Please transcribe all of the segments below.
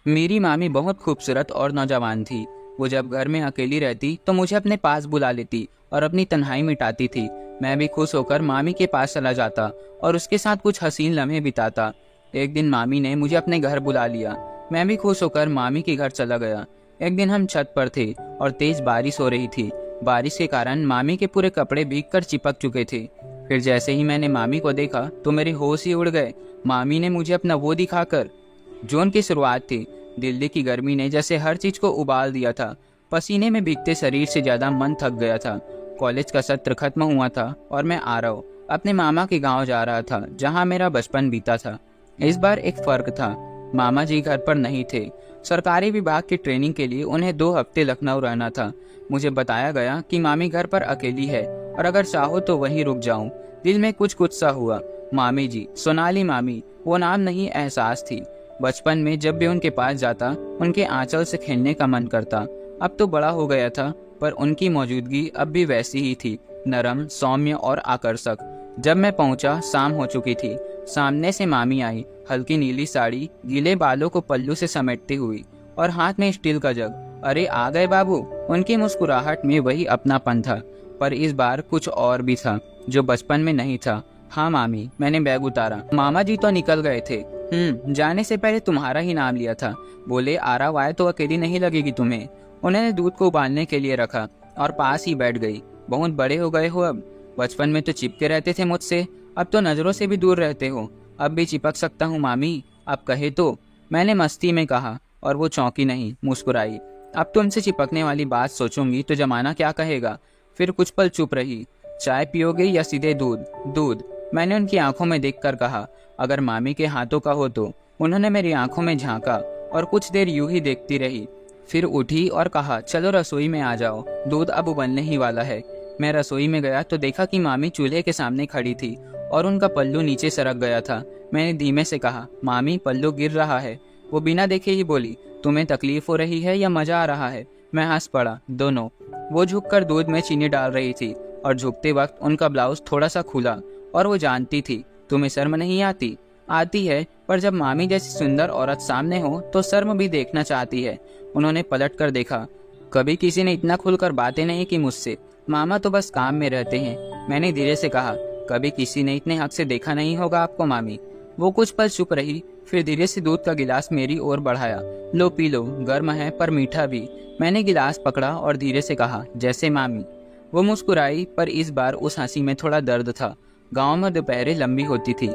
मेरी मामी बहुत खूबसूरत और नौजवान थी। वो जब घर में अकेली रहती तो मुझे अपने पास बुला लेती और अपनी तन्हाई मिटाती थी। मैं भी खुश होकर मामी के पास चला जाता और उसके साथ कुछ हसीन लम्हे बिताता। एक दिन मामी ने मुझे अपने घर बुला लिया। मैं भी खुश होकर मामी के घर चला गया। एक दिन हम छत पर थे और तेज बारिश हो रही थी। बारिश के कारण मामी के पूरे कपड़े भीगकर चिपक चुके थे। फिर जैसे ही मैंने मामी को देखा तो मेरे होश ही उड़ गए। मामी ने मुझे अपना वो दिखाकर। जून की शुरुआत थी। दिल्ली की गर्मी ने जैसे हर चीज को उबाल दिया था। पसीने में भीगते शरीर से ज्यादा मन थक गया था। कॉलेज का सत्र खत्म हुआ था और मैं आरव अपने मामा के गांव जा रहा था, जहां मेरा बचपन बीता था। इस बार एक फर्क था। मामा जी घर पर नहीं थे। सरकारी विभाग की ट्रेनिंग के लिए उन्हें 2 हफ्ते लखनऊ रहना था। मुझे बताया गया कि मामी घर पर अकेली है और अगर चाहो तो वहीं रुक जाऊं। दिल में कुछ कुछ सा हुआ। मामी जी, सोनाली मामी, वो नाम नहीं, एहसास थी। बचपन में जब भी उनके पास जाता उनके आंचल से खेलने का मन करता। अब तो बड़ा हो गया था, पर उनकी मौजूदगी अब भी वैसी ही थी, नरम, सौम्य और आकर्षक। जब मैं पहुंचा, शाम हो चुकी थी। सामने से मामी आई, हल्की नीली साड़ी, गीले बालों को पल्लू से समेटती हुई और हाथ में स्टील का जग। अरे आ गए बाबू। उनकी मुस्कुराहट में वही अपनापन था, पर इस बार कुछ और भी था जो बचपन में नहीं था। हाँ मामी, मैंने बैग उतारा। मामा जी तो निकल गए थे। जाने से पहले तुम्हारा ही नाम लिया था। बोले आरव आए तो अकेली नहीं लगेगी तुम्हें। उन्होंने दूध को उबालने के लिए रखा और पास ही बैठ गई। बहुत बड़े हो गए हो अब। बचपन में तो चिपके रहते थे मुझसे, अब तो नजरों से भी दूर रहते हो। अब भी चिपक सकता हूँ मामी, अब कहे तो। मैंने मस्ती में कहा और वो चौंकी नहीं, मुस्कुराई। अब तुमसे चिपकने वाली बात सोचूंगी तो जमाना क्या कहेगा। फिर कुछ पल चुप रही। चाय पियोगे या सीधे दूध? दूध, मैंने उनकी आंखों में देखकर कहा। अगर मामी के हाथों का हो तो। उन्होंने मेरी आंखों में झांका और कुछ देर यूं ही देखती रही। फिर उठी और कहा, चलो रसोई में आ जाओ, दूध अब उबलने ही वाला है। मैं रसोई में गया तो देखा कि मामी चूल्हे के सामने खड़ी थी और उनका पल्लू नीचे सरक गया था। मैंने धीमे से कहा, मामी पल्लू गिर रहा है। वो बिना देखे ही बोली, तुम्हें तकलीफ हो रही है या मजा आ रहा है? मैं हंस पड़ा, दोनों। वो झुककर दूध में चीनी डाल रही थी और झुकते वक्त उनका ब्लाउज थोड़ा सा खुला और वो जानती थी, तुम्हें शर्म नहीं आती? आती है, पर जब मामी जैसी सुंदर औरत सामने हो तो शर्म भी देखना चाहती है। उन्होंने पलट कर देखा। कभी किसी ने इतना खुलकर बातें नहीं की मुझसे। मामा तो बस काम में रहते हैं। मैंने धीरे से कहा, कभी किसी ने इतने हक से देखा नहीं होगा आपको मामी। वो कुछ पल चुप रही, फिर धीरे से दूध का गिलास मेरी ओर बढ़ाया। लो पी लो, गर्म है पर मीठा भी। मैंने गिलास पकड़ा और धीरे से कहा, जैसे मामी। वो मुस्कुराई, पर इस बार उस हंसी में थोड़ा दर्द था। गांव में दोपहरें लंबी होती थी।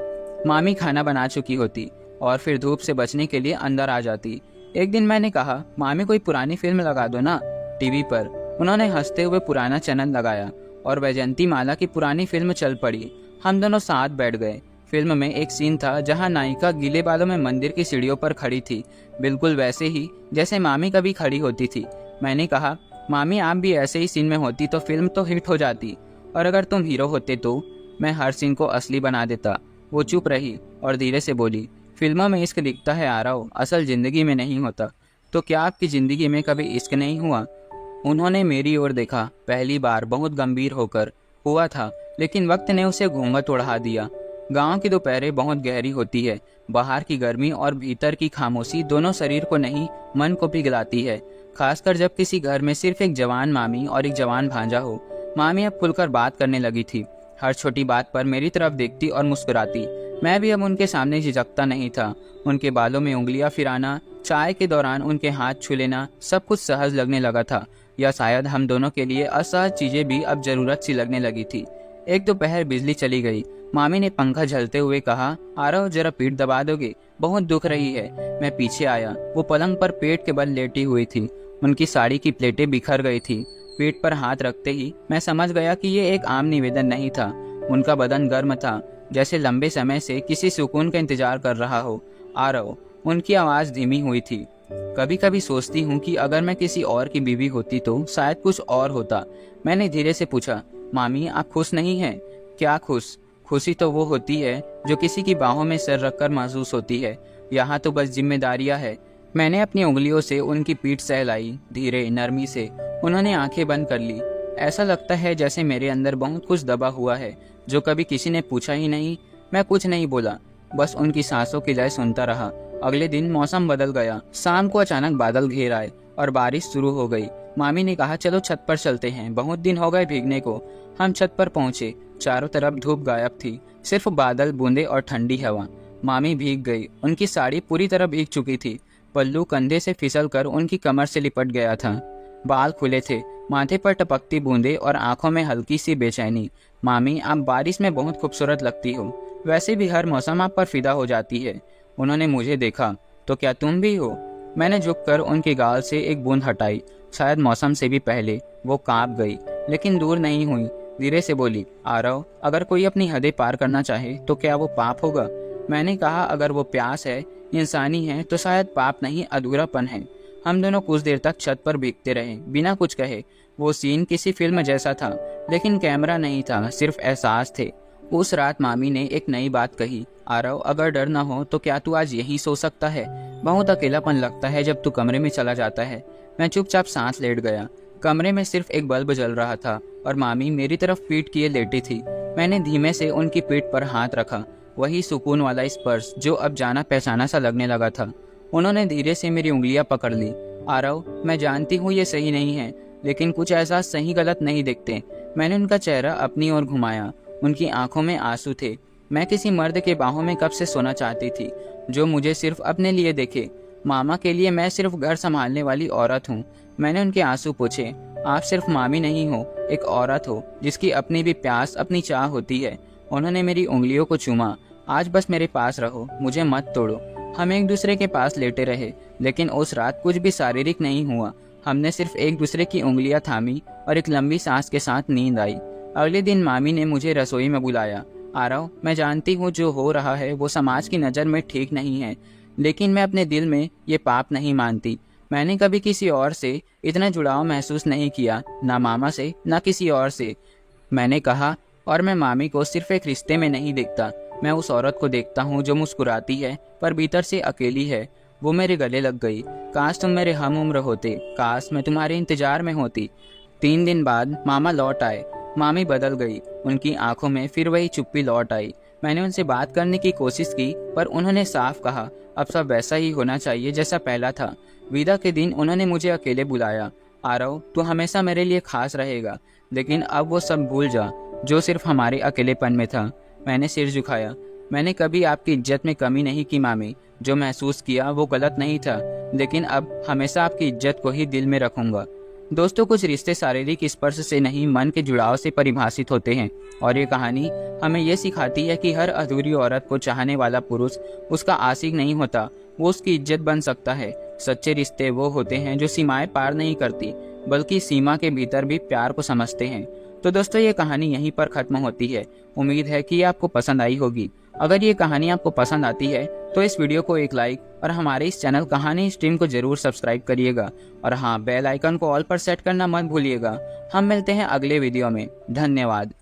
मामी खाना बना चुकी होती और फिर धूप से बचने के लिए अंदर आ जाती। एक दिन मैंने कहा, मामी कोई पुरानी फिल्म लगा दो ना टीवी पर। उन्होंने हंसते हुए पुराना चैनल लगाया और वैजयंती माला की पुरानी फिल्म चल पड़ी। हम दोनों साथ बैठ गए। फिल्म में एक सीन था जहां नायिका गीले बालों में मंदिर की सीढ़ियों पर खड़ी थी, बिल्कुल वैसे ही जैसे मामी कभी खड़ी होती थी। मैंने कहा, मामी आप भी ऐसे ही सीन में होती तो फिल्म तो हिट हो जाती, और अगर तुम हीरो होते तो मैं हर सीन को असली बना देता। वो चुप रही और धीरे से बोली, फिल्मों में इश्क दिखता है आरव, असल जिंदगी में नहीं होता। तो क्या आपकी जिंदगी में कभी इश्क नहीं हुआ? उन्होंने मेरी ओर देखा, पहली बार बहुत गंभीर होकर। हुआ था, लेकिन वक्त ने उसे घूंघट उड़ा दिया। गांव की दोपहरें बहुत गहरी होती है। बाहर की गर्मी और भीतर की खामोशी दोनों शरीर को नहीं, मन को पिघलाती है। खासकर जब किसी घर में सिर्फ एक जवान मामी और एक जवान भांजा हो। मामी अब खुलकर बात करने लगी थी। हर छोटी बात पर मेरी तरफ देखती और मुस्कुराती। मैं भी अब उनके सामने झिझकता नहीं था। उनके बालों में उंगलियां फिराना, चाय के दौरान उनके हाथ छू लेना, सब कुछ सहज लगने लगा था। या शायद हम दोनों के लिए असहज चीजें भी अब जरूरत सी लगने लगी थी। एक दोपहर बिजली चली गई। मामी ने पंखा झलते हुए कहा, आरव जरा पीठ दबा दोगे, बहुत दुख रही है। मैं पीछे आया। वो पलंग पर पेट के बल लेटी हुई थी। उनकी साड़ी की प्लेटें बिखर गई थी। पेट पर हाथ रखते ही मैं समझ गया कि ये एक आम निवेदन नहीं था। उनका बदन गर्म था, जैसे लंबे समय से किसी सुकून का इंतजार कर रहा हो। आरव, उनकी आवाज धीमी हुई थी। कभी कभी सोचती हूँ कि अगर मैं किसी और की बीवी होती तो शायद कुछ और होता। मैंने धीरे से पूछा, मामी आप खुश नहीं हैं? क्या खुश? खुशी तो वो होती है जो किसी की बाहों में सिर रखकर महसूस होती है। यहाँ तो बस जिम्मेदारियां है। मैंने अपनी उंगलियों से उनकी पीठ सहलाई, धीरे नरमी से। उन्होंने आंखें बंद कर ली। ऐसा लगता है जैसे मेरे अंदर बहुत कुछ दबा हुआ है जो कभी किसी ने पूछा ही नहीं। मैं कुछ नहीं बोला, बस उनकी सांसों की लय सुनता रहा। अगले दिन मौसम बदल गया। शाम को अचानक बादल घेर आए और बारिश शुरू हो गई। मामी ने कहा चलो छत पर चलते हैं, बहुत दिन हो गए भीगने को। हम छत पर पहुंचे। चारों तरफ धूप गायब थी, सिर्फ बादल, बूंदे और ठंडी हवा। मामी भीग गई, उनकी साड़ी पूरी तरह भीग चुकी थी। पल्लू कंधे से फिसलकर उनकी कमर से लिपट गया था। बाल खुले थे, माथे पर टपकती बूंदे और आंखों में हल्की सी बेचैनी। मामी, आप बारिश में बहुत खूबसूरत लगती हो। वैसे भी हर मौसम आप पर फिदा हो जाती है। उन्होंने मुझे देखा, तो क्या तुम भी हो? मैंने झुककर उनके गाल से एक बूंद हटाई। शायद मौसम से भी पहले वो कांप गई, लेकिन दूर नहीं हुई। धीरे से बोली, आरव, अगर कोई अपनी हदें पार करना चाहे तो क्या वो पाप होगा? मैंने कहा, अगर वो प्यास है, इंसानी है, तो शायद पाप नहीं, अधूरापन है। हम दोनों कुछ देर तक छत पर भीगते रहे, बिना कुछ कहे। वो सीन किसी फिल्म जैसा था, लेकिन कैमरा नहीं था, सिर्फ एहसास थे। उस रात मामी ने एक नई बात कही, आरव, अगर डर ना हो तो क्या तू आज यहीं सो सकता है? बहुत अकेलापन लगता है जब तू कमरे में चला जाता है। मैं चुपचाप सांस लेट गया। कमरे में सिर्फ एक बल्ब जल रहा था और मामी मेरी तरफ पीठ किए लेटी थी। मैंने धीमे से उनकी पीठ पर हाथ रखा, वही सुकून वाला स्पर्श जो अब जाना पहचाना सा लगने लगा था। उन्होंने धीरे से मेरी उंगलियां पकड़ ली। आरव, मैं जानती हूँ ये सही नहीं है, लेकिन कुछ एहसास सही गलत नहीं दिखते। मैंने उनका चेहरा अपनी ओर घुमाया। उनकी आंखों में आंसू थे। मैं किसी मर्द के बाहों में कब से सोना चाहती थी, जो मुझे सिर्फ अपने लिए देखे। मामा के लिए मैं सिर्फ घर संभालने वाली औरत हूँ। मैंने उनके आंसू पूछे, आप सिर्फ मामी नहीं हो, एक औरत हो जिसकी अपनी भी प्यास, अपनी चाह होती है। उन्होंने मेरी उंगलियों को चूमा। आज बस मेरे पास रहो, मुझे मत तोड़ो। हम एक दूसरे के पास लेटे रहे, लेकिन उस रात कुछ भी शारीरिक नहीं हुआ। हमने सिर्फ एक दूसरे की उंगलियां थामी और एक लंबी सांस के साथ नींद आई। अगले दिन मामी ने मुझे रसोई में बुलाया। आरव, मैं जानती हूँ जो हो रहा है वो समाज की नज़र में ठीक नहीं है, लेकिन मैं अपने दिल में ये पाप नहीं मानती। मैंने कभी किसी और से इतना जुड़ाव महसूस नहीं किया, ना मामा से, ना किसी और से। मैंने कहा, और मैं मामी को सिर्फ एक रिश्ते में नहीं देखता। मैं उस औरत को देखता हूँ जो मुस्कुराती है पर भीतर से अकेली है। वो मेरे गले लग गई। काश तुम मेरे हम उम्र होते, काश मैं तुम्हारे इंतजार में होती। 3 दिन बाद मामा लौट आए। मामी बदल गई, उनकी आंखों में फिर वही चुप्पी लौट आई। मैंने उनसे बात करने की कोशिश की, पर उन्होंने साफ कहा, अब सब वैसा ही होना चाहिए जैसा पहला था। विदा के दिन उन्होंने मुझे अकेले बुलाया। आरव, तू हमेशा मेरे लिए खास रहेगा, लेकिन अब वो सब भूल जा जो सिर्फ हमारे अकेलेपन में था। मैंने सिर झुकाया। मैंने कभी आपकी इज्जत में कमी नहीं की मामी। जो महसूस किया वो गलत नहीं था, लेकिन अब हमेशा आपकी इज्जत को ही दिल में रखूंगा। दोस्तों, कुछ रिश्ते शारीरिक स्पर्श से नहीं, मन के जुड़ाव से परिभाषित होते हैं। और ये कहानी हमें ये सिखाती है कि हर अधूरी औरत को चाहने वाला पुरुष उसका आशिक नहीं होता, वो उसकी इज्जत बन सकता है। सच्चे रिश्ते वो होते हैं जो सीमाएं पार नहीं करती, बल्कि सीमा के भीतर भी प्यार को समझते हैं। तो दोस्तों, ये कहानी यहीं पर खत्म होती है। उम्मीद है कि ये आपको पसंद आई होगी। अगर ये कहानी आपको पसंद आती है तो इस वीडियो को एक लाइक और हमारे इस चैनल कहानी स्ट्रीम को जरूर सब्सक्राइब करिएगा। और हाँ, बेल आइकन को ऑल पर सेट करना मत भूलिएगा। हम मिलते हैं अगले वीडियो में। धन्यवाद।